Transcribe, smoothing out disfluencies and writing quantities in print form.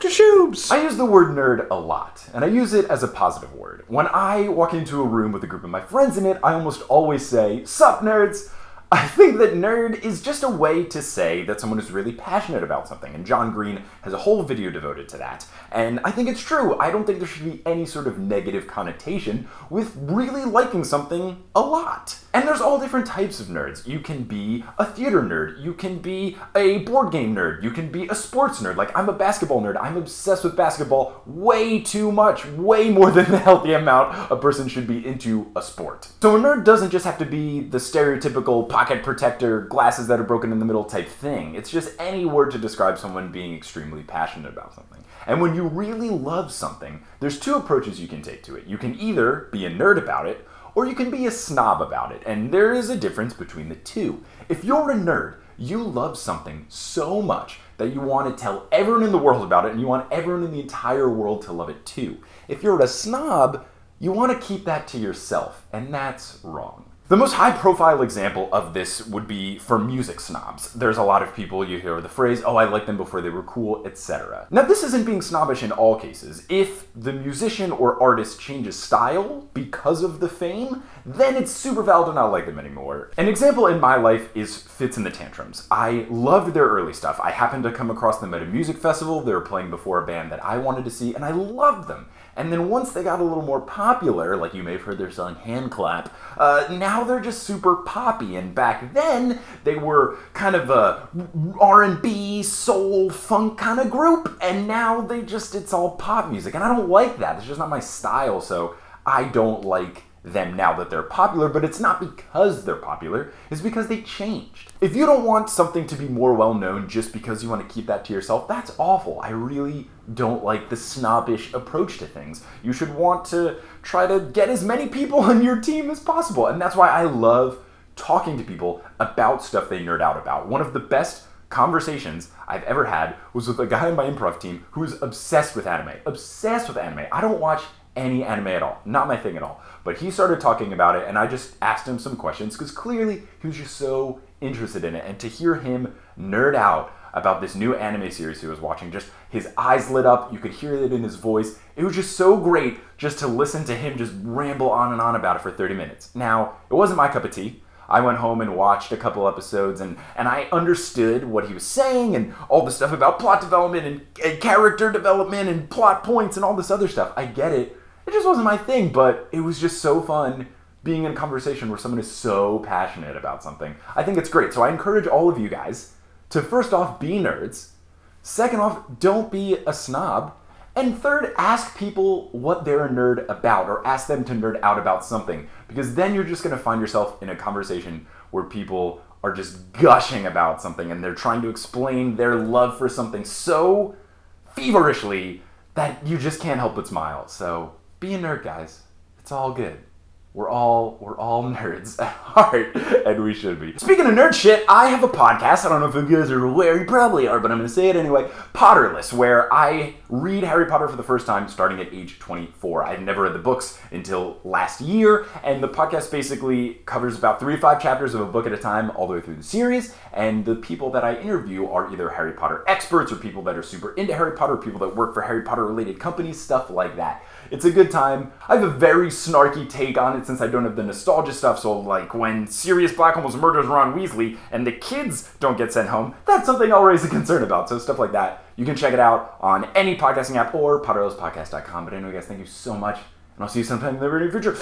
Shoobs! I use the word nerd a lot, and I use it as a positive word. When I walk into a room with a group of my friends in it, I almost always say, "Sup, nerds?" I think that nerd is just a way to say that someone is really passionate about something, and John Green has a whole video devoted to that. And I think it's true. I don't think there should be any sort of negative connotation with really liking something a lot. And there's all different types of nerds. You can be a theater nerd, you can be a board game nerd, you can be a sports nerd. Like, I'm a basketball nerd. I'm obsessed with basketball way too much, way more than the healthy amount a person should be into a sport. So a nerd doesn't just have to be the stereotypical pocket protector, glasses that are broken in the middle type thing. It's just any word to describe someone being extremely passionate about something. And when you really love something, there's two approaches you can take to it. You can either be a nerd about it, or you can be a snob about it. And there is a difference between the two. If you're a nerd, you love something so much that you want to tell everyone in the world about it, and you want everyone in the entire world to love it too. If you're a snob, you want to keep that to yourself, and that's wrong. The most high-profile example of this would be for music snobs. There's a lot of people, you hear the phrase, "Oh, I liked them before they were cool," etc. Now, this isn't being snobbish in all cases. If the musician or artist changes style because of the fame, then it's super valid to not like them anymore. An example in my life is Fitz and the Tantrums. I loved their early stuff. I happened to come across them at a music festival. They were playing before a band that I wanted to see, and I loved them. And then once they got a little more popular, like you may have heard their song Hand Clap, now they're just super poppy. And back then, they were kind of a R&B, soul, funk kind of group. And now it's all pop music. And I don't like that. It's just not my style. So I don't like them now that they're popular, but it's not because they're popular, it's because they changed. If you don't want something to be more well-known just because you want to keep that to yourself, that's awful. I really don't like the snobbish approach to things. You should want to try to get as many people on your team as possible, and that's why I love talking to people about stuff they nerd out about. One of the best conversations I've ever had was with a guy on my improv team who is obsessed with anime. Obsessed with anime. I don't watch any anime at all. Not my thing at all. But he started talking about it, and I just asked him some questions because clearly he was just so interested in it. And to hear him nerd out about this new anime series he was watching, just his eyes lit up, you could hear it in his voice. It was just so great just to listen to him just ramble on and on about it for 30 minutes. Now, it wasn't my cup of tea. I went home and watched a couple episodes, and I understood what he was saying and all the stuff about plot development and character development and plot points and all this other stuff. I get it. It just wasn't my thing, but it was just so fun being in a conversation where someone is so passionate about something. I think it's great. So I encourage all of you guys to, first off, be nerds. Second off, don't be a snob. And third, ask people what they're a nerd about, or ask them to nerd out about something. Because then you're just going to find yourself in a conversation where people are just gushing about something and they're trying to explain their love for something so feverishly that you just can't help but smile. So be a nerd, guys. It's all good. We're all nerds at heart, and we should be. Speaking of nerd shit, I have a podcast. I don't know if you guys are aware, you probably are, but I'm going to say it anyway. Potterless, where I read Harry Potter for the first time starting at age 24. I had never read the books until last year, and the podcast basically covers about 3 to 5 chapters of a book at a time all the way through the series, and the people that I interview are either Harry Potter experts or people that are super into Harry Potter, people that work for Harry Potter related companies, stuff like that. It's a good time. I have a very snarky take on it since I don't have the nostalgia stuff, so like when Sirius Black almost murders Ron Weasley and the kids don't get sent home, that's something I'll raise a concern about. So stuff like that, you can check it out on any podcasting app or potterlesspodcast.com. But anyway, guys, thank you so much, and I'll see you sometime in the very near future.